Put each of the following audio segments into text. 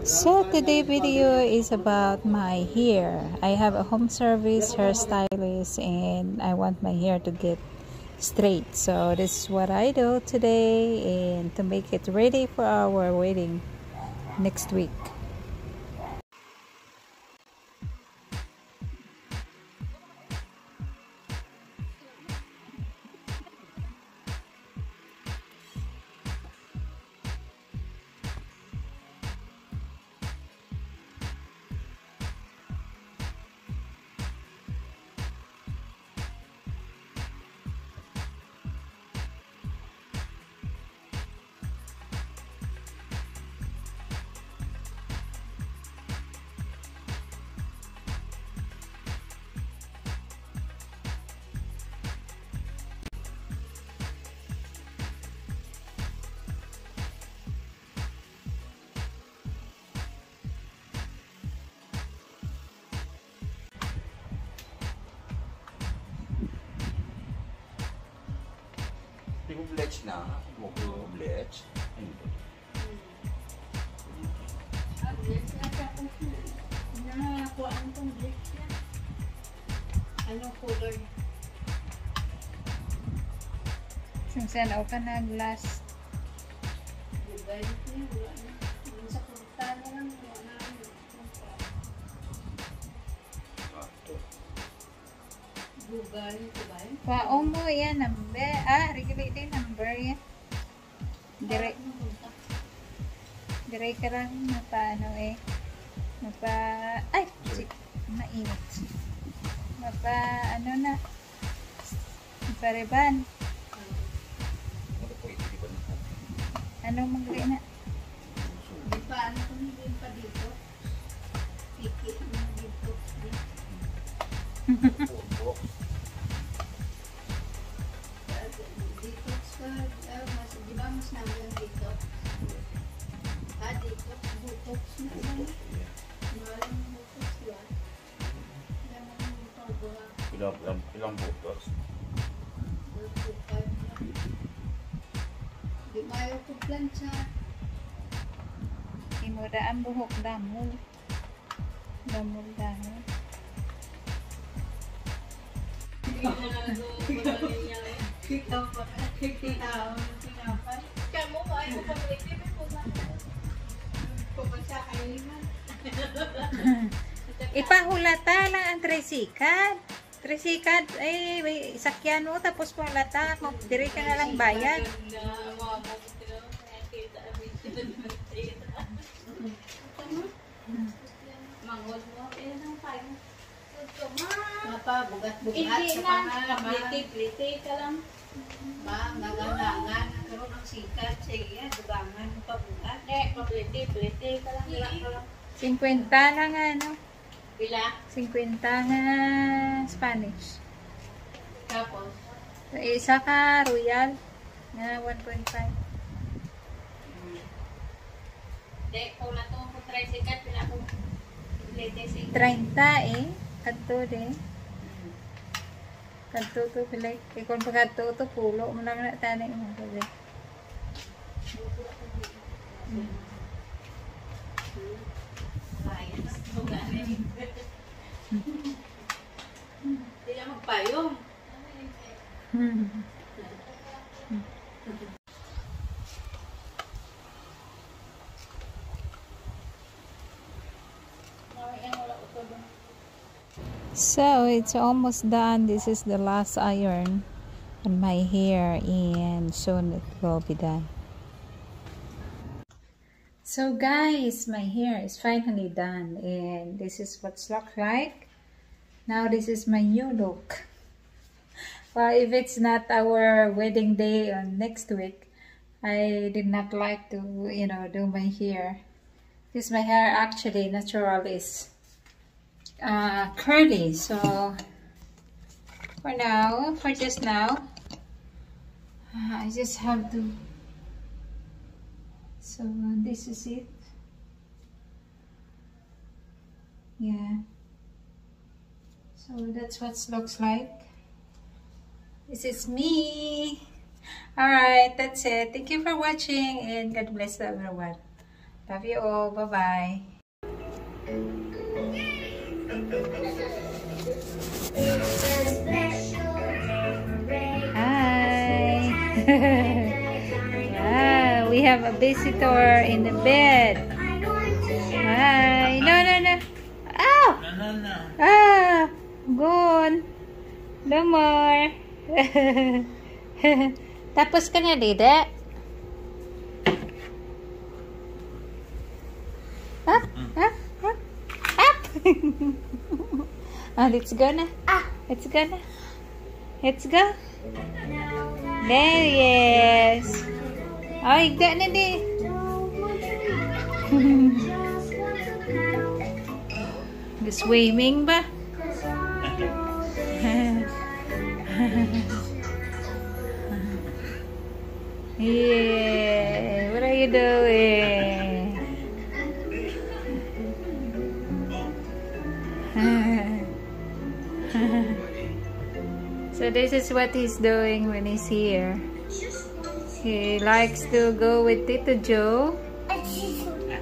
So today video is about my hair. I have a home service hairstylist and I want my hair to get straight. So this is what I do today and to make it ready for our wedding next week. Hindi mo bleach na. Huwag mo bleach. Hindi. Bleach na siya kung nakakuhaan kong bleach na. Anong color? Since ako ka nag-last. Gugalit niya, wala na. Yung sa kurta na lang, wala na. Gugalit ko ba yun? Pao mo yan number. Regulate din number yan. Dire ka lang mapaano ay, mainit. Mapareban. Anong magli na? Di pa, ano kung hindi pa dito? Piki mo dito. Detox ka, di ba mas naman dito? Detox, botox na lang. Maraming botox, di ba? Ilang pagbawa. Ilang butos? Di mayo ko plancha. Imura ang buhok damol. Damol. Kamu mo ay kapag-itim po ba? Pupunta kayo naman. Ipahulata lang ang tricycad. Tricycad, may sakyan mo, tapos pahulata. Diri ka na lang bayad. Mangol mo, ang tayo. Mapa, bugat-bugat sa pangalan. Pliti ka lang. Magangangan. Karoon ng sikat. Sige, dugangan mo pa bugat. Pliti ka lang. 50 na nga, no? Pila? 50 nga Spanish. Tapos? Isa ka Royal na 1.5. Dek, kung nato ko try sikat, pila ko. Pliti sikat. 30 kadto de. Kadto to pila. Kung pagkadto to pulo mo lang na tani mo kasi. Hindi na magpayong. So it's almost done. This is the last iron on my hair and soon it will be done. So guys, my hair is finally done and this is what it looks like. Now this is my new look. Well, if it's not our wedding day on next week, I did not like to, do my hair. Because my hair actually natural is curly. So for just now, I just have to. So this is it. Yeah. So that's what it looks like. This is me. Alright, that's it. Thank you for watching and God bless everyone. Bye. Love you all. Bye-bye. Hi. Wow, we have a visitor in the bed. Hi. No, no, no. Oh! No. Ah! Gone. No more. Tapos ka na, Dede? Up! Up! Up! Up! Oh, let's go na. Let's go na. Let's go. There he is. Oh, higda na di. Swimming ba? Yeah, what are you doing? So this is what he's doing when he's here. He likes to go with Tito Joe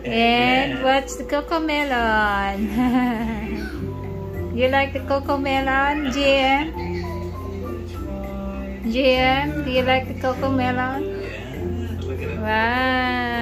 and watch the Cocomelon. You like the Cocomelon, GM? GM, do you like the Cocomelon? Yeah, look at it. Wow.